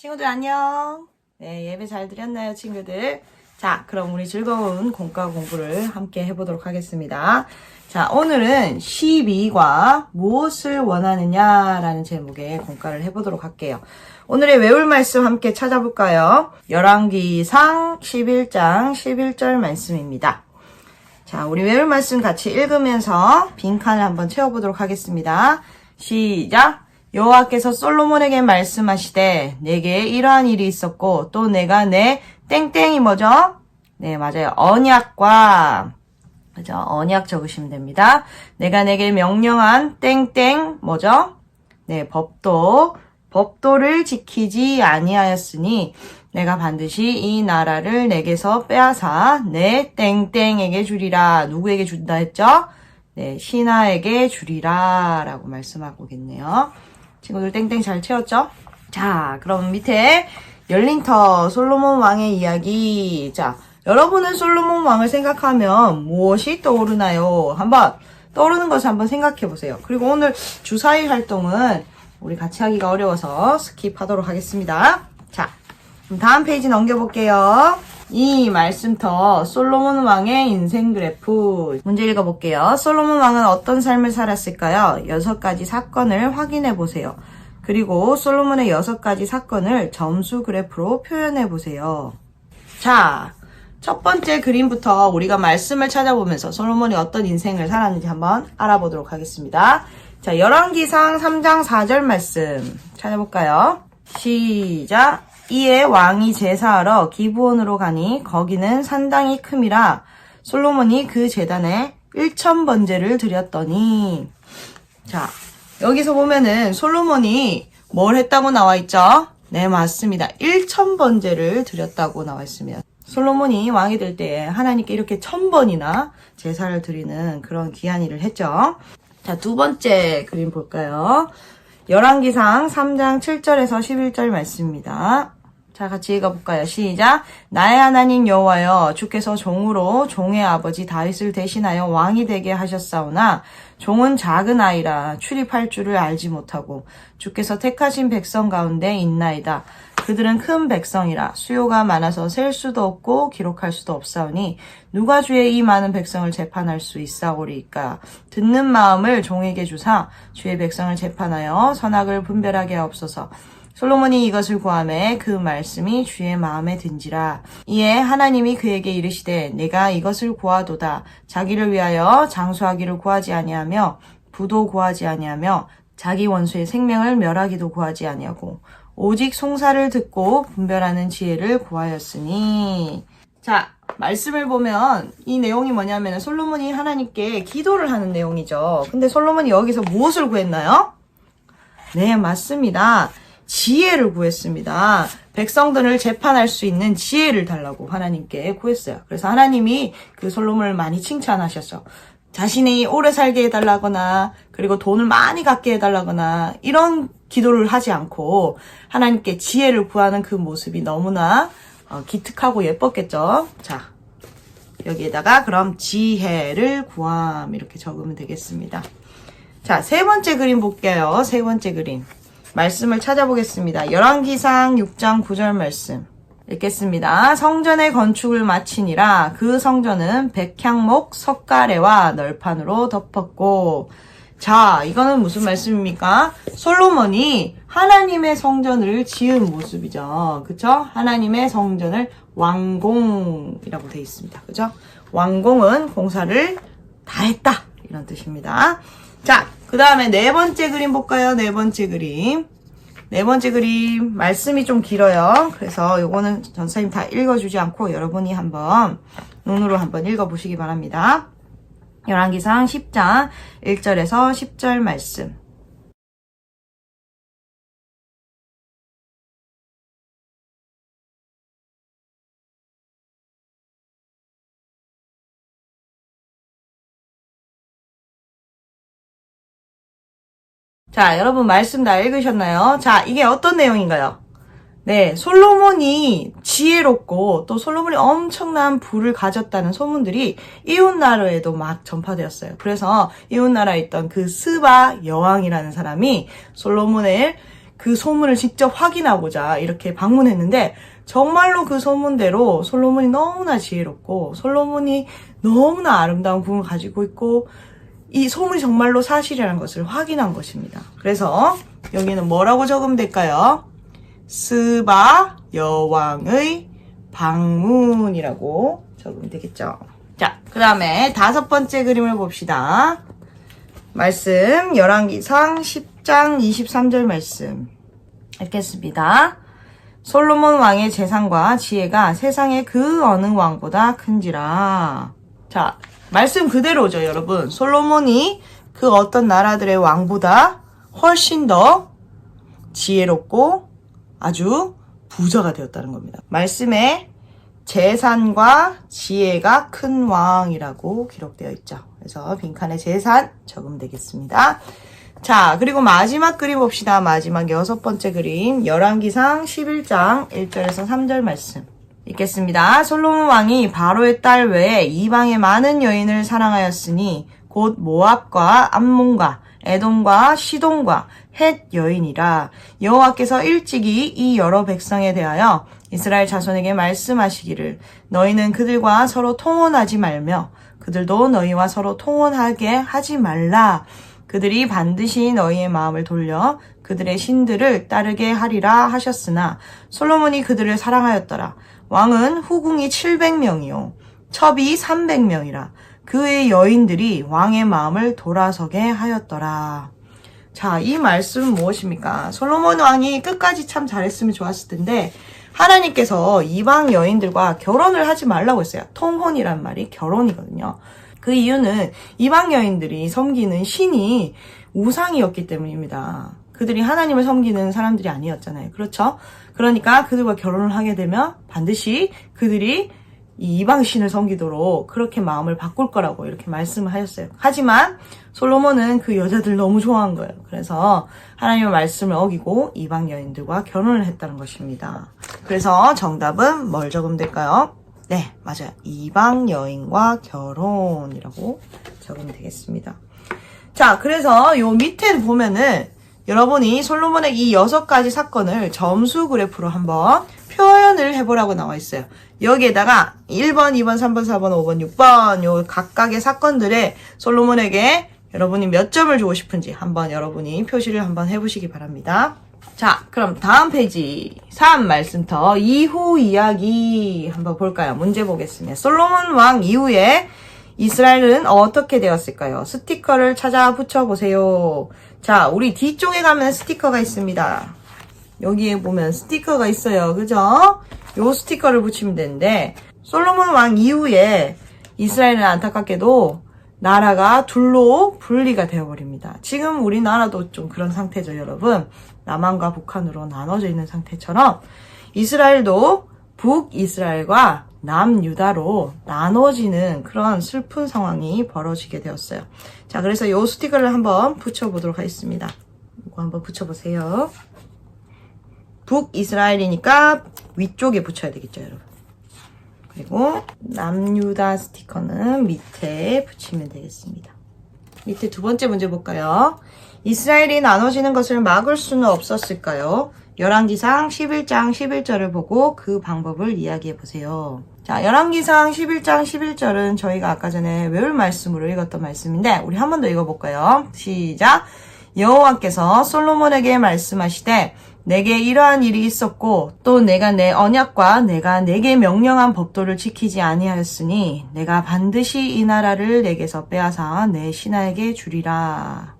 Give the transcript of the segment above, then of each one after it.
친구들 안녕. 네, 예배 잘 드렸나요, 친구들? 자, 그럼 우리 즐거운 공과 공부를 함께 해보도록 하겠습니다. 자, 오늘은 12과 무엇을 원하느냐라는 제목의 공과를 해보도록 할게요. 오늘의 외울 말씀 함께 찾아볼까요? 열왕기상 11장 11절 말씀입니다. 자, 우리 외울 말씀 같이 읽으면서 빈칸을 한번 채워보도록 하겠습니다. 시작! 여호와께서 솔로몬에게 말씀하시되 내게 이러한 일이 있었고 또 내가 내 땡땡이 뭐죠? 네, 맞아요. 언약과 그죠? 언약 적으시면 됩니다. 내가 내게 명령한 땡땡 뭐죠? 네, 법도를 지키지 아니하였으니 내가 반드시 이 나라를 내게서 빼앗아 내 땡땡에게 주리라. 누구에게 준다 했죠? 네, 신하에게 주리라 라고 말씀하고 있네요. 친구들 땡땡 잘 채웠죠? 자, 그럼 밑에 열린터 솔로몬 왕의 이야기. 자, 여러분은 솔로몬 왕을 생각하면 무엇이 떠오르나요? 한번 떠오르는 것을 한번 생각해 보세요. 그리고 오늘 주사위 활동은 우리 같이 하기가 어려워서 스킵하도록 하겠습니다. 자, 그럼 다음 페이지 넘겨볼게요. 이 말씀터 솔로몬 왕의 인생 그래프. 문제 읽어볼게요. 솔로몬 왕은 어떤 삶을 살았을까요? 6가지 사건을 확인해 보세요. 그리고 솔로몬의 6가지 사건을 점수 그래프로 표현해 보세요. 자, 첫 번째 그림부터 우리가 말씀을 찾아보면서 솔로몬이 어떤 인생을 살았는지 한번 알아보도록 하겠습니다. 자, 열왕기상 3장 4절 말씀 찾아볼까요? 시작! 이에 왕이 제사하러 기브온으로 가니 거기는 산당이 큼이라 솔로몬이 그 제단에 1000번제를 드렸더니. 자, 여기서 보면은 솔로몬이 뭘 했다고 나와 있죠? 네, 맞습니다. 1000번제를 드렸다고 나와 있습니다. 솔로몬이 왕이 될 때에 하나님께 이렇게 1000번이나 제사를 드리는 그런 귀한 일을 했죠. 자, 두 번째 그림 볼까요? 열왕기상 3장 7절에서 11절 말씀입니다. 자, 같이 읽어볼까요? 시작! 나의 하나님 여호와여, 주께서 종으로 종의 아버지 다윗을 대신하여 왕이 되게 하셨사오나 종은 작은 아이라 출입할 줄을 알지 못하고 주께서 택하신 백성 가운데 있나이다. 그들은 큰 백성이라 수요가 많아서 셀 수도 없고 기록할 수도 없사오니 누가 주의 이 많은 백성을 재판할 수 있사오리이까. 듣는 마음을 종에게 주사 주의 백성을 재판하여 선악을 분별하게 하옵소서. 솔로몬이 이것을 구하매 그 말씀이 주의 마음에 든지라. 이에 하나님이 그에게 이르시되 내가 이것을 구하도다. 자기를 위하여 장수하기를 구하지 아니하며 부도 구하지 아니하며 자기 원수의 생명을 멸하기도 구하지 아니하고 오직 송사를 듣고 분별하는 지혜를 구하였으니. 자, 말씀을 보면 이 내용이 뭐냐면 솔로몬이 하나님께 기도를 하는 내용이죠. 근데 솔로몬이 여기서 무엇을 구했나요? 네, 맞습니다. 지혜를 구했습니다. 백성들을 재판할 수 있는 지혜를 달라고 하나님께 구했어요. 그래서 하나님이 그 솔로몬을 많이 칭찬하셨죠. 자신이 오래 살게 해달라거나 그리고 돈을 많이 갖게 해달라거나 이런 기도를 하지 않고 하나님께 지혜를 구하는 그 모습이 너무나 기특하고 예뻤겠죠. 자, 여기에다가 그럼 지혜를 구함 이렇게 적으면 되겠습니다. 자, 세 번째 그림 볼게요. 세 번째 그림. 말씀을 찾아보겠습니다. 열왕기상 6장 9절 말씀 읽겠습니다. 성전의 건축을 마치니라 그 성전은 백향목 석가래와 널판으로 덮었고. 자, 이거는 무슨 말씀입니까? 솔로몬이 하나님의 성전을 지은 모습이죠. 그쵸? 하나님의 성전을 완공이라고 되어 있습니다. 그죠? 완공은 공사를 다 했다 이런 뜻입니다. 자, 그 다음에 네 번째 그림 볼까요? 네 번째 그림. 네 번째 그림 말씀이 좀 길어요. 그래서 요거는 전사님 다 읽어주지 않고 여러분이 한번 눈으로 한번 읽어보시기 바랍니다. 열왕기상 10장 1절에서 10절 말씀. 자, 여러분 말씀 다 읽으셨나요? 자, 이게 어떤 내용인가요? 네, 솔로몬이 지혜롭고 또 솔로몬이 엄청난 부를 가졌다는 소문들이 이웃나라에도 막 전파되었어요. 그래서 이웃나라에 있던 그 스바 여왕이라는 사람이 솔로몬을 그 소문을 직접 확인하고자 이렇게 방문했는데 정말로 그 소문대로 솔로몬이 너무나 지혜롭고 솔로몬이 너무나 아름다운 궁을 가지고 있고 이 소문이 정말로 사실이라는 것을 확인한 것입니다. 그래서 여기는 뭐라고 적으면 될까요? 스바 여왕의 방문이라고 적으면 되겠죠. 자, 그 다음에 5번째 그림을 봅시다. 말씀 열왕기상 10장 23절 말씀 읽겠습니다. 솔로몬 왕의 재산과 지혜가 세상의 그 어느 왕보다 큰지라. 자, 말씀 그대로죠, 여러분. 솔로몬이 그 어떤 나라들의 왕보다 훨씬 더 지혜롭고 아주 부자가 되었다는 겁니다. 말씀에 재산과 지혜가 큰 왕이라고 기록되어 있죠. 그래서 빈칸에 재산 적으면 되겠습니다. 자, 그리고 마지막 그림 봅시다. 마지막 6번째 그림 열왕기상 11장 1절에서 3절 말씀 읽겠습니다. 솔로몬 왕이 바로의 딸 외에 이방의 많은 여인을 사랑하였으니 곧 모압과 암몬과 에돔과 시돈과 헷 여인이라. 여호와께서 일찍이 이 여러 백성에 대하여 이스라엘 자손에게 말씀하시기를 너희는 그들과 서로 통혼하지 말며 그들도 너희와 서로 통혼하게 하지 말라. 그들이 반드시 너희의 마음을 돌려 그들의 신들을 따르게 하리라 하셨으나 솔로몬이 그들을 사랑하였더라. 왕은 후궁이 700명이요 첩이 300명이라. 그의 여인들이 왕의 마음을 돌아서게 하였더라. 자, 이 말씀은 무엇입니까? 솔로몬 왕이 끝까지 참 잘했으면 좋았을 텐데 하나님께서 이방 여인들과 결혼을 하지 말라고 했어요. 통혼이란 말이 결혼이거든요. 그 이유는 이방 여인들이 섬기는 신이 우상이었기 때문입니다. 그들이 하나님을 섬기는 사람들이 아니었잖아요. 그렇죠? 그러니까 그들과 결혼을 하게 되면 반드시 그들이 이 이방 신을 섬기도록 그렇게 마음을 바꿀 거라고 이렇게 말씀을 하셨어요. 하지만 솔로몬은 그 여자들 너무 좋아한 거예요. 그래서 하나님의 말씀을 어기고 이방 여인들과 결혼을 했다는 것입니다. 그래서 정답은 뭘 적으면 될까요? 네, 맞아요. 이방 여인과 결혼이라고 적으면 되겠습니다. 자, 그래서 요 밑에 보면은 여러분이 솔로몬의 이 6가지 사건을 점수 그래프로 한번 표현을 해보라고 나와 있어요. 여기에다가 1번, 2번, 3번, 4번, 5번, 6번 요 각각의 사건들에 솔로몬에게 여러분이 몇 점을 주고 싶은지 한번 여러분이 표시를 한번 해보시기 바랍니다. 자, 그럼 다음 페이지 3 말씀터 이후 이야기 한번 볼까요? 문제 보겠습니다. 솔로몬 왕 이후에 이스라엘은 어떻게 되었을까요? 스티커를 찾아 붙여보세요. 자, 우리 뒤쪽에 가면 스티커가 있습니다. 여기에 보면 스티커가 있어요. 그죠? 요 스티커를 붙이면 되는데 솔로몬 왕 이후에 이스라엘은 안타깝게도 나라가 둘로 분리가 되어버립니다. 지금 우리나라도 좀 그런 상태죠, 여러분. 남한과 북한으로 나눠져 있는 상태처럼 이스라엘도 북이스라엘과 남유다로 나눠지는 그런 슬픈 상황이 벌어지게 되었어요. 자, 그래서 요 스티커를 한번 붙여보도록 하겠습니다. 이거 한번 붙여보세요. 북이스라엘이니까 위쪽에 붙여야 되겠죠, 여러분. 그리고 남유다 스티커는 밑에 붙이면 되겠습니다. 밑에 두 번째 문제 볼까요? 이스라엘이 나눠지는 것을 막을 수는 없었을까요? 열왕기상 11장 11절을 보고 그 방법을 이야기해 보세요. 자, 열왕기상 11장 11절은 저희가 아까 전에 외울 말씀으로 읽었던 말씀인데 우리 한 번 더 읽어볼까요? 시작! 여호와께서 솔로몬에게 말씀하시되 내게 이러한 일이 있었고 또 내가 내 언약과 내가 내게 명령한 법도를 지키지 아니하였으니 내가 반드시 이 나라를 내게서 빼앗아 내 신하에게 주리라.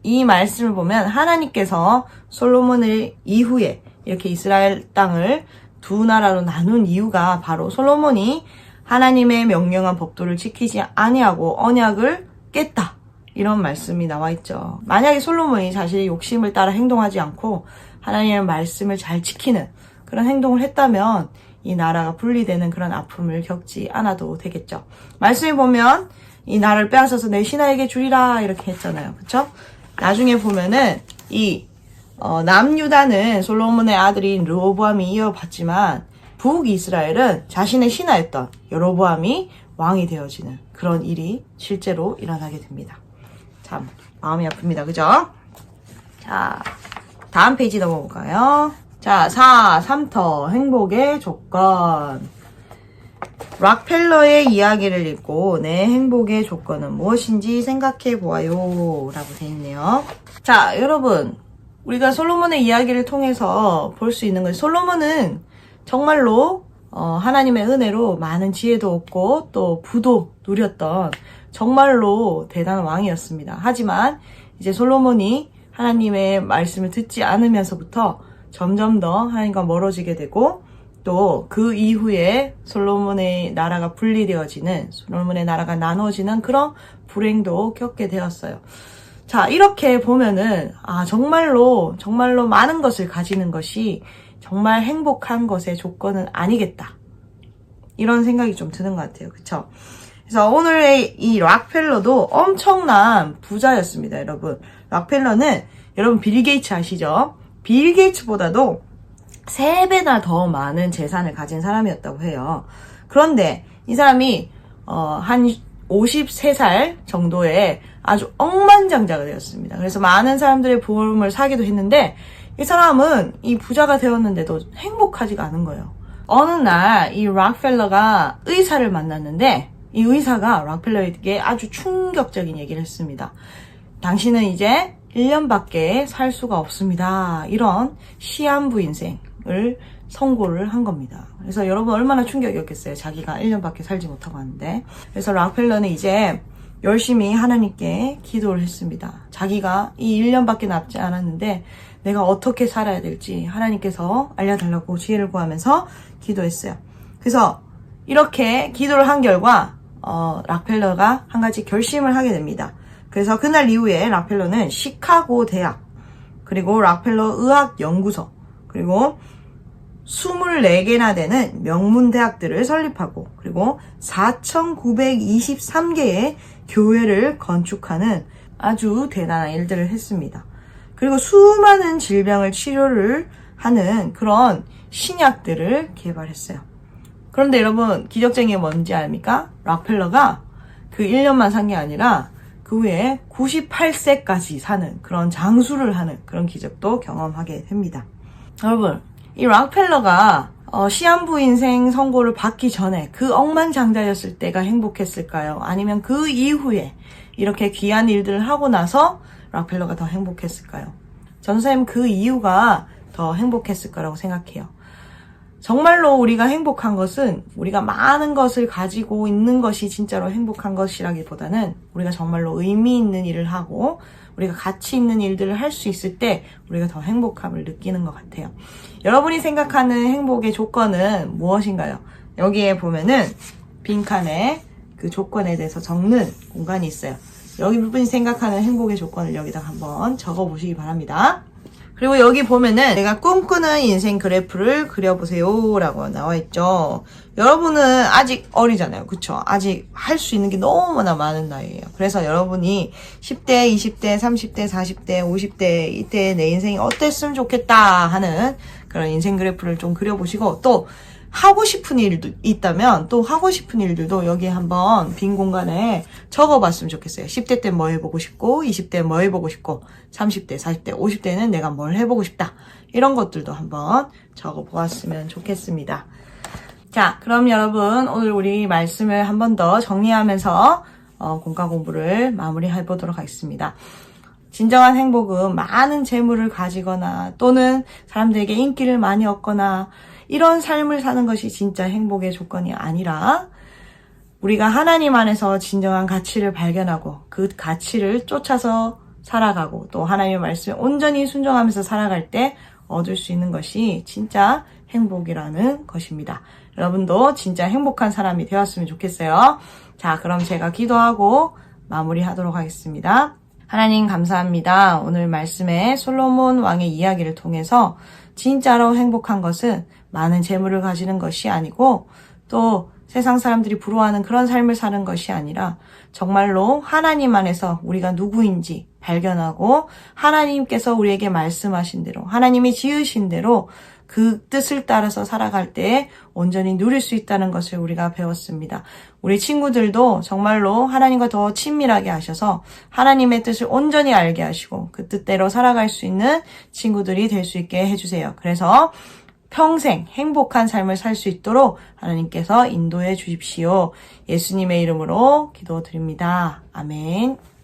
이 말씀을 보면 하나님께서 솔로몬을 이후에 이렇게 이스라엘 땅을 두 나라로 나눈 이유가 바로 솔로몬이 하나님의 명령한 법도를 지키지 아니하고 언약을 깼다. 이런 말씀이 나와 있죠. 만약에 솔로몬이 자신의 욕심을 따라 행동하지 않고 하나님의 말씀을 잘 지키는 그런 행동을 했다면 이 나라가 분리되는 그런 아픔을 겪지 않아도 되겠죠. 말씀에 보면 이 나라를 빼앗아서 내 신하에게 주리라 이렇게 했잖아요. 그렇죠? 나중에 보면은 이 남유다는 솔로몬의 아들인 르호보암이 이어받지만 북이스라엘은 자신의 신하였던 여로보암이 왕이 되어지는 그런 일이 실제로 일어나게 됩니다. 참 마음이 아픕니다. 그죠? 자, 다음 페이지 넘어볼까요? 자, 4. 3터 행복의 조건. 락펠러의 이야기를 읽고 내 행복의 조건은 무엇인지 생각해 보아요 라고 되어 있네요. 자, 여러분, 우리가 솔로몬의 이야기를 통해서 볼 수 있는 것이, 솔로몬은 정말로 하나님의 은혜로 많은 지혜도 얻고 또 부도 누렸던 정말로 대단한 왕이었습니다. 하지만 이제 솔로몬이 하나님의 말씀을 듣지 않으면서부터 점점 더 하나님과 멀어지게 되고, 또 그 이후에 솔로몬의 나라가 분리되어지는, 솔로몬의 나라가 나눠지는 그런 불행도 겪게 되었어요. 자, 이렇게 보면은 정말로 많은 것을 가지는 것이 정말 행복한 것의 조건은 아니겠다, 이런 생각이 좀 드는 것 같아요. 그쵸? 그래서 오늘의 이 락펠러도 엄청난 부자였습니다. 여러분, 락펠러는 여러분 빌 게이츠 아시죠? 빌 게이츠보다도 3배나 더 많은 재산을 가진 사람이었다고 해요. 그런데 이 사람이 한 53살 정도에 아주 억만장자가 되었습니다. 그래서 많은 사람들의 보험을 사기도 했는데, 이 사람은 이 부자가 되었는데도 행복하지가 않은 거예요. 어느 날 이 락펠러가 의사를 만났는데, 이 의사가 락펠러에게 아주 충격적인 얘기를 했습니다. 당신은 이제 1년밖에 살 수가 없습니다. 이런 시한부 인생을 선고를 한 겁니다. 그래서 여러분 얼마나 충격이었겠어요. 자기가 1년밖에 살지 못하고 하는데. 그래서 락펠러는 이제 열심히 하나님께 기도를 했습니다. 자기가 이 1년밖에 남지 않았는데 내가 어떻게 살아야 될지 하나님께서 알려달라고 지혜를 구하면서 기도했어요. 그래서 이렇게 기도를 한 결과 락펠러가 한 가지 결심을 하게 됩니다. 그래서 그날 이후에 락펠러는 시카고 대학, 그리고 락펠러 의학연구소, 그리고 24개나 되는 명문 대학들을 설립하고, 그리고 4,923개의 교회를 건축하는 아주 대단한 일들을 했습니다. 그리고 수많은 질병을 치료를 하는 그런 신약들을 개발했어요. 그런데 여러분, 기적적인 게 뭔지 압니까? 락펠러가 그 1년만 산 게 아니라 그 후에 98세까지 사는 그런 장수를 하는 그런 기적도 경험하게 됩니다. 여러분, 이 락펠러가 시한부 인생 선고를 받기 전에 그 억만장자였을 때가 행복했을까요? 아니면 그 이후에 이렇게 귀한 일들을 하고 나서 락펠러가 더 행복했을까요? 선생님, 그 이유가 더 행복했을 거라고 생각해요. 정말로 우리가 행복한 것은 우리가 많은 것을 가지고 있는 것이 진짜로 행복한 것이라기보다는 우리가 정말로 의미 있는 일을 하고 우리가 가치 있는 일들을 할 수 있을 때 우리가 더 행복함을 느끼는 것 같아요. 여러분이 생각하는 행복의 조건은 무엇인가요? 여기에 보면은 빈칸에 그 조건에 대해서 적는 공간이 있어요. 여러분이 생각하는 행복의 조건을 여기다 한번 적어보시기 바랍니다. 그리고 여기 보면은 내가 꿈꾸는 인생 그래프를 그려보세요 라고 나와있죠. 여러분은 아직 어리잖아요. 그쵸? 아직 할 수 있는 게 너무나 많은 나이예요. 그래서 여러분이 10대, 20대, 30대, 40대, 50대 이때 내 인생이 어땠으면 좋겠다 하는 그런 인생 그래프를 좀 그려보시고, 또 하고 싶은 일도 있다면 또 하고 싶은 일들도 여기에 한번 빈 공간에 적어봤으면 좋겠어요. 10대 때 뭐 해보고 싶고, 20대 뭐 해보고 싶고, 30대, 40대, 50대는 내가 뭘 해보고 싶다. 이런 것들도 한번 적어보았으면 좋겠습니다. 자, 그럼 여러분 오늘 우리 말씀을 한 번 더 정리하면서 공과 공부를 마무리해보도록 하겠습니다. 진정한 행복은 많은 재물을 가지거나 또는 사람들에게 인기를 많이 얻거나 이런 삶을 사는 것이 진짜 행복의 조건이 아니라, 우리가 하나님 안에서 진정한 가치를 발견하고 그 가치를 쫓아서 살아가고 또 하나님의 말씀에 온전히 순종하면서 살아갈 때 얻을 수 있는 것이 진짜 행복이라는 것입니다. 여러분도 진짜 행복한 사람이 되었으면 좋겠어요. 자, 그럼 제가 기도하고 마무리하도록 하겠습니다. 하나님 감사합니다. 오늘 말씀에 솔로몬 왕의 이야기를 통해서 진짜로 행복한 것은 많은 재물을 가지는 것이 아니고 또 세상 사람들이 부러워하는 그런 삶을 사는 것이 아니라 정말로 하나님 안에서 우리가 누구인지 발견하고 하나님께서 우리에게 말씀하신 대로, 하나님이 지으신 대로 그 뜻을 따라서 살아갈 때 온전히 누릴 수 있다는 것을 우리가 배웠습니다. 우리 친구들도 정말로 하나님과 더 친밀하게 하셔서 하나님의 뜻을 온전히 알게 하시고 그 뜻대로 살아갈 수 있는 친구들이 될 수 있게 해주세요. 그래서 평생 행복한 삶을 살 수 있도록 하나님께서 인도해 주십시오. 예수님의 이름으로 기도드립니다. 아멘.